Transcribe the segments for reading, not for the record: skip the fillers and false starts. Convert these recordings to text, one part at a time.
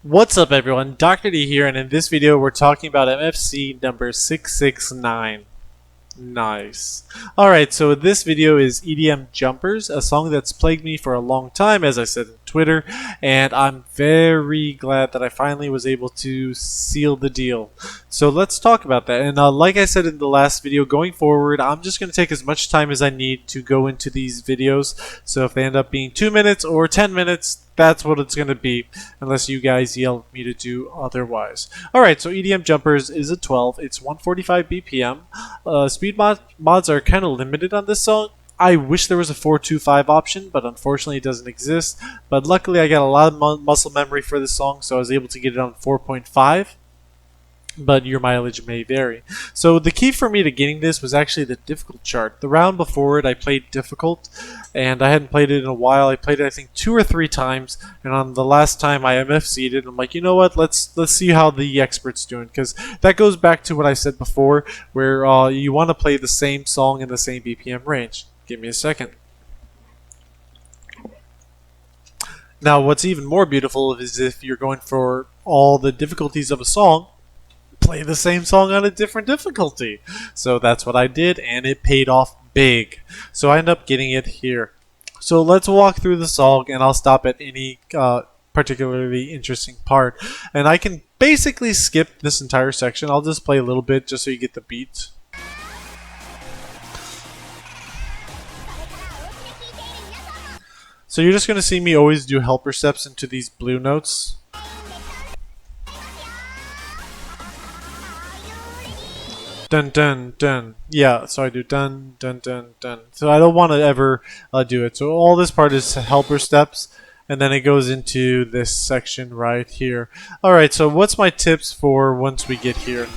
What's up everyone, Dr. D here, and in this video we're talking about MFC number 669. Nice. Alright, so this video is EDM Jumpers, a song that's plagued me for a long time, as I said on Twitter, and I'm very glad that I finally was able to seal the deal. So let's talk about that, and like I said in the last video, going forward, I'm just going to take as much time as I need to go into these videos, so if they end up being 2 minutes or 10 minutes, that's what it's going to be, unless you guys yell at me to do otherwise. Alright, so EDM Jumpers is a 12. It's 145 BPM. Speed mods are kind of limited on this song. I wish there was a 425 option, but unfortunately it doesn't exist. But luckily I got a lot of muscle memory for this song, so I was able to get it on 4.5. But your mileage may vary. So the key for me to getting this was actually the difficult chart. The round before it I played difficult, and I hadn't played it in a while. I played it I think 2 or 3 times, and on the last time I MFC'd it, I'm like, you know what, let's see how the expert's doing, because that goes back to what I said before, where you want to play the same song in the same BPM range. Give me a second. Now what's even more beautiful is if you're going for all the difficulties of a song, play the same song on a different difficulty. So that's what I did, and it paid off big. So I ended up getting it here. So let's walk through the song, and I'll stop at any particularly interesting part. And I can basically skip this entire section. I'll just play a little bit just so you get the beat. So you're just going to see me always do helper steps into these blue notes. Dun dun dun. Yeah, so I do dun dun dun dun. So I don't want to ever do it. So all this part is helper steps, and then it goes into this section right here. Alright, so what's my tips for once we get here?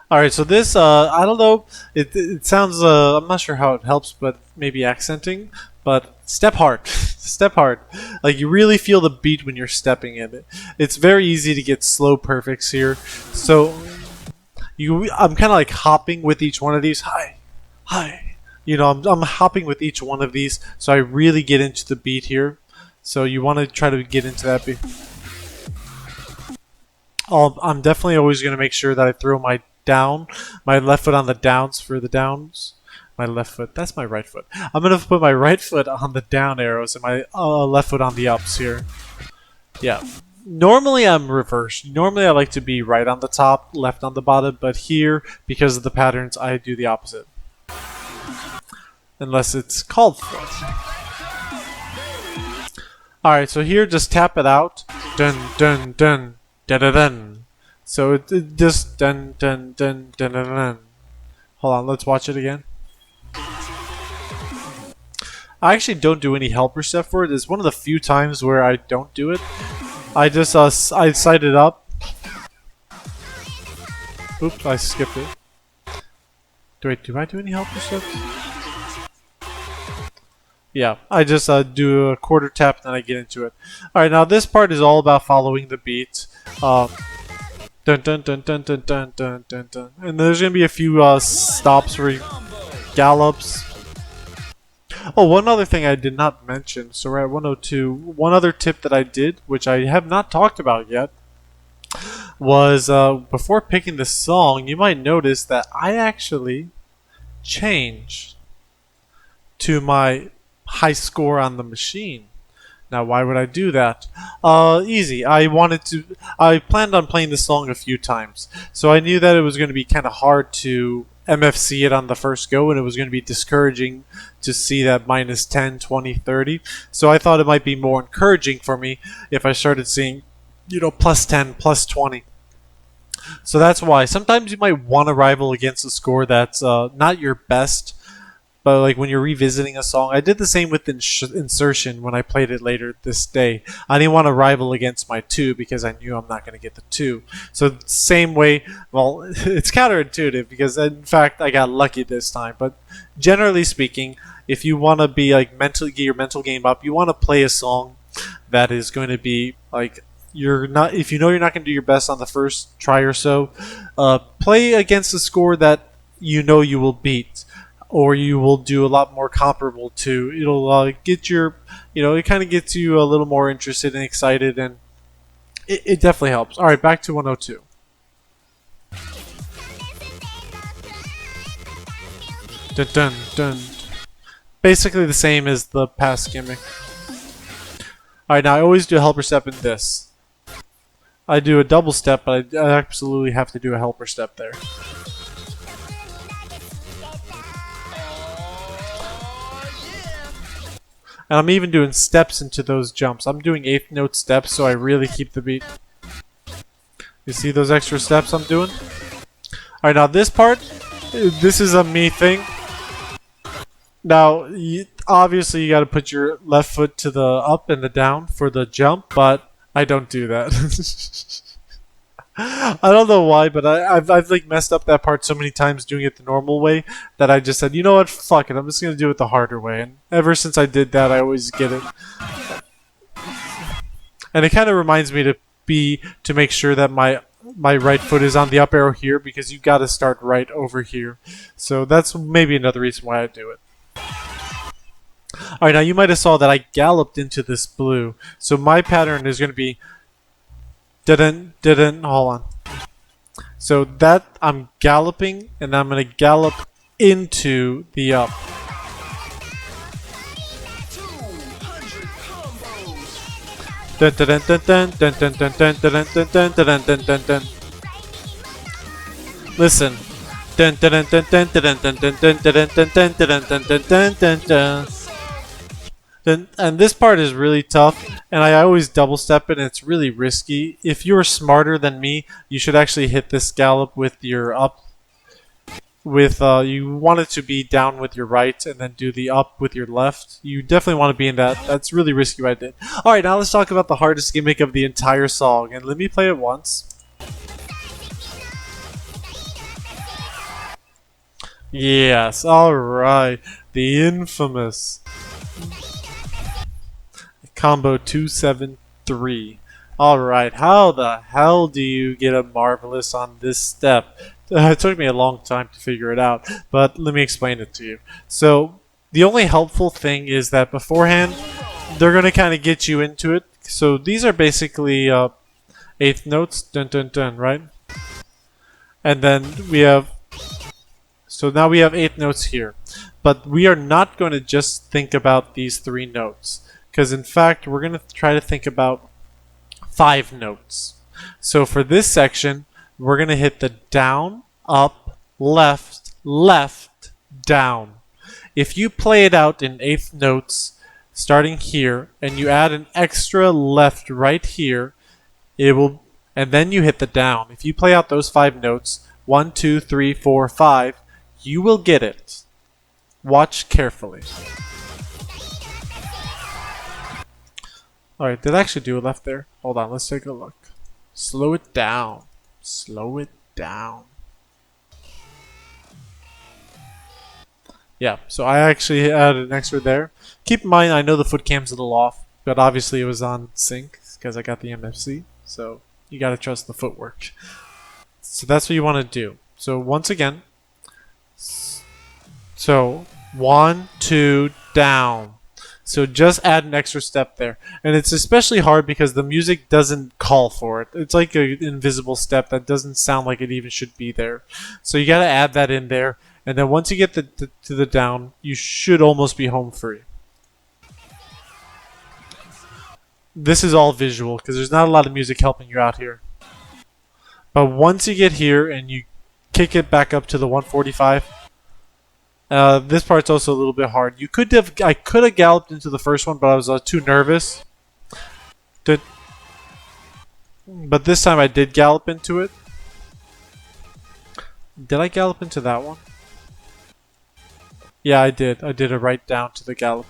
Alright, so this, I don't know, it sounds, I'm not sure how it helps, but maybe accenting, but step hard. Step hard. Like, you really feel the beat when you're stepping in it. It's very easy to get slow perfects here. So I'm kind of like hopping with each one of these. Hi, hi. You know, I'm hopping with each one of these, so I really get into the beat here. So you want to try to get into that beat. I'm definitely always going to make sure that I throw my left foot on the downs for the downs. My left foot, that's my right foot. I'm going to put my right foot on the down arrows and my left foot on the ups here. Yeah. Normally I'm reversed. Normally I like to be right on the top, left on the bottom, but here, because of the patterns, I do the opposite. Unless it's called for. Alright, so here just tap it out. Dun dun dun dun dun dun. So it just dun dun dun dun dun dun. Hold on, let's watch it again. I actually don't do any helper step for it. It's one of the few times where I don't do it. I just I sight it up. Oops, I skipped it. Do I do any helper steps? Yeah, I just do a quarter tap and then I get into it. Alright, now this part is all about following the beat. Dun dun dun dun dun dun dun dun dun. And there's gonna be a few stops for gallops. Oh, one other thing I did not mention, so we're at 102. One other tip that I did, which I have not talked about yet, was before picking the song, you might notice that I actually changed to my high score on the machine. Now, why would I do that? Easy. I planned on playing this song a few times, so I knew that it was going to be kind of hard to MFC it on the first go, and it was going to be discouraging to see that minus 10, 20, 30. So I thought it might be more encouraging for me if I started seeing, you know, plus 10, plus 20. So that's why. Sometimes you might want to rival against a score that's not your best, but like when you're revisiting a song. I did the same with Insertion when I played it later this day. I didn't want to rival against my 2 because I knew I'm not going to get the 2. So same way, well, it's counterintuitive because in fact I got lucky this time. But generally speaking, if you want to be like mentally get your mental game up, you want to play a song that is going to be like if you know you're not going to do your best on the first try or so, play against a score that you know you will beat. or you will do a lot more comparable to. It'll get your, it kind of gets you a little more interested and excited, and it definitely helps. All right, back to 102. Dun, dun, dun. Basically the same as the past gimmick. Alright, now I always do a helper step in this. I do a double step, but I absolutely have to do a helper step there. And I'm even doing steps into those jumps. I'm doing 8th note steps, so I really keep the beat. You see those extra steps I'm doing? Alright, now this part, this is a me thing. Now, obviously you got to put your left foot to the up and the down for the jump, but I don't do that. I don't know why, but I've like messed up that part so many times doing it the normal way that I just said, you know what, fuck it, I'm just gonna do it the harder way. And ever since I did that, I always get it. And it kind of reminds me to make sure that my right foot is on the up arrow here, because you got to start right over here. So that's maybe another reason why I do it. Alright, now you might have saw that I galloped into this blue. So my pattern is going to be hold on. So that I'm galloping, and I'm going to gallop into the up. Listen. And this part is really tough, and I always double step it, and it's really risky. If you're smarter than me, you should actually hit this gallop with your up. You want it to be down with your right, and then do the up with your left. You definitely want to be in that. That's really risky what I did. Alright, now let's talk about the hardest gimmick of the entire song, and let me play it once. Yes, alright. The infamous combo 273. Alright, how the hell do you get a marvelous on this step? It took me a long time to figure it out, but let me explain it to you. So, the only helpful thing is that beforehand, they're going to kind of get you into it. So, these are basically 8th notes, dun dun dun, right? And then we have, so now we have 8 notes here. But we are not going to just think about these 3 notes. Because in fact, we're going to try to think about 5 notes. So for this section, we're going to hit the down, up, left, left, down. If you play it out in 8th notes, starting here, and you add an extra left right here, it will, and then you hit the down. If you play out those 5 notes, 1, 2, 3, 4, 5, you will get it. Watch carefully. Alright, did I actually do a left there? Hold on, let's take a look. Slow it down. Slow it down. Yeah, so I actually added an extra there. Keep in mind, I know the foot cam's a little off, but obviously it was on sync because I got the MFC, so you gotta trust the footwork. So that's what you want to do. So once again, so 1, 2, down. So just add an extra step there. And it's especially hard because the music doesn't call for it. It's like an invisible step that doesn't sound like it even should be there. So you got to add that in there. And then once you get to the down, you should almost be home free. This is all visual because there's not a lot of music helping you out here. But once you get here and you kick it back up to the 145, this part's also a little bit hard. I could have galloped into the first one, but I was too nervous. But this time I did gallop into it. Did I gallop into that one? Yeah, I did. I did a right down to the gallop.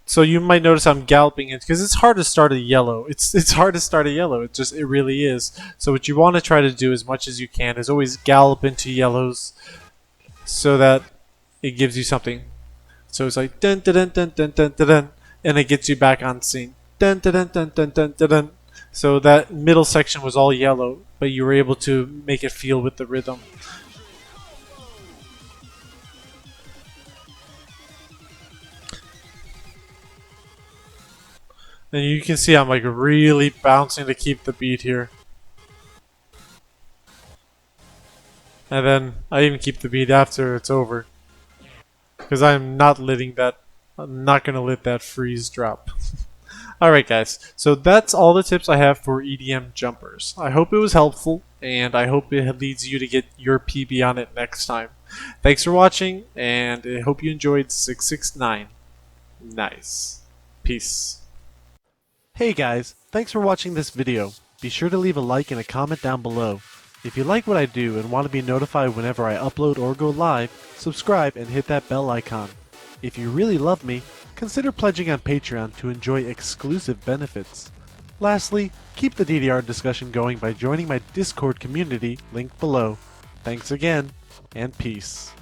So you might notice I'm galloping in because it's hard to start a yellow. It's hard to start a yellow. It really is. So what you want to try to do as much as you can is always gallop into yellows, so that it gives you something. So it's like dun dun dun dun dun dun dun, dun and it gets you back on scene. Dun dun dun dun dun dun dun, dun. So that middle section was all yellow, but you were able to make it feel with the rhythm. And you can see I'm like really bouncing to keep the beat here. And then I even keep the beat after it's over. Because I'm not letting that, I'm not going to let that freeze drop. Alright guys, so that's all the tips I have for EDM jumpers. I hope it was helpful, and I hope it leads you to get your PB on it next time. Thanks for watching, and I hope you enjoyed 669. Nice. Peace. Hey guys, thanks for watching this video. Be sure to leave a like and a comment down below. If you like what I do and want to be notified whenever I upload or go live, subscribe and hit that bell icon. If you really love me, consider pledging on Patreon to enjoy exclusive benefits. Lastly, keep the DDR discussion going by joining my Discord community linked below. Thanks again, and peace.